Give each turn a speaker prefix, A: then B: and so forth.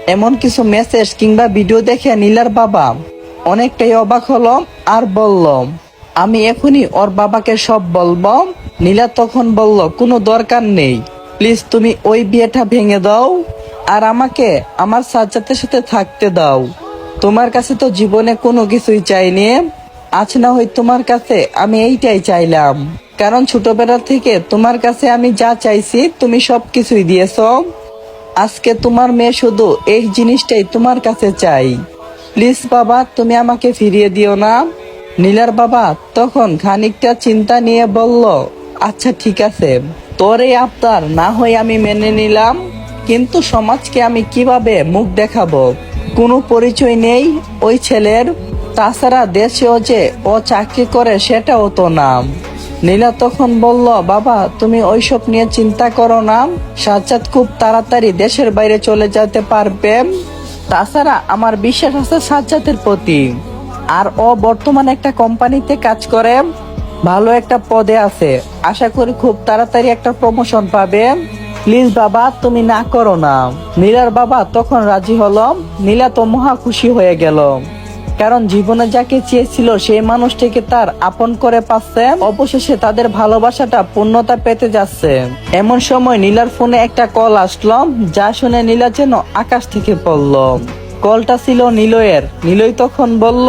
A: এমন কিছু মেসেজ কিংবা ভিডিও দেখে নীলার বাবা অনেকটাই অবাক হলো আর বলল, আমি এখনই ওর বাবাকে সব বলবো। নীলা তখন বলল, কোনো দরকার নেই, প্লিজ তুমি ওই বিয়েটা ভেঙে দাও আর আমাকে আমার সাজ্জাদের সাথে থাকতে দাও। তোমার কাছে তো জীবনে কোনো কিছুই চাইনি, আজ না হয় তোমার কাছে আমি এইটাই চাইলাম, কারণ ছোটবেলা থেকে তোমার কাছে আমি যা চাইছি তুমি সবকিছুই দিয়েছো। আজকে তোমার মেয়ে শুধু এই জিনিসটাই তোমার কাছে চাই, প্লিজ বাবা তুমি আমাকে ফিরিয়ে দিও না। নীলার বাবা তখন খানিকটা চিন্তা নিয়ে বলল, আচ্ছা ঠিক আছে, তোর এই আবদার না হয় আমি মেনে নিলাম, কিন্তু সমাজকে আমি কিভাবে মুখ দেখাবো? কোনো পরিচয় নেই ওই ছেলের, তাছাড়া দেশেও যে ও চাকরি করে সেটাও তো নাম। নীলা তখন বলল, বাবা তুমি ওইসব নিয়ে চিন্তা করো না, সাজ্জাদ খুব তাড়াতাড়ি দেশের বাইরে চলে যেতে পারবে। তাছাড়া আমার বিশ্বাস আছে সাজ্জাদের প্রতি, আর ও বর্তমানে একটা কোম্পানিতে কাজ করে, ভালো একটা পদে আছে, আশা করি খুব তাড়াতাড়ি একটা প্রমোশন পাবে। প্লিজ বাবা তুমি না করো না। নীলার বাবা তখন রাজি হলো। নীলা তো মহা খুশি হয়ে গেল, কারণ জীবনে যাকে চেয়েছিল সেই মানুষটিকে তার আপন করে পাচ্ছে, অবশেষে তাদের ভালোবাসাটা পূর্ণতা পেতে যাচ্ছে। এমন সময় নীলার ফোনে একটা কল আসলো, যা শুনে নীলা যেন আকাশ থেকে পড়ল। কলটা ছিল নিলয়ের। নিলয় তখন বলল,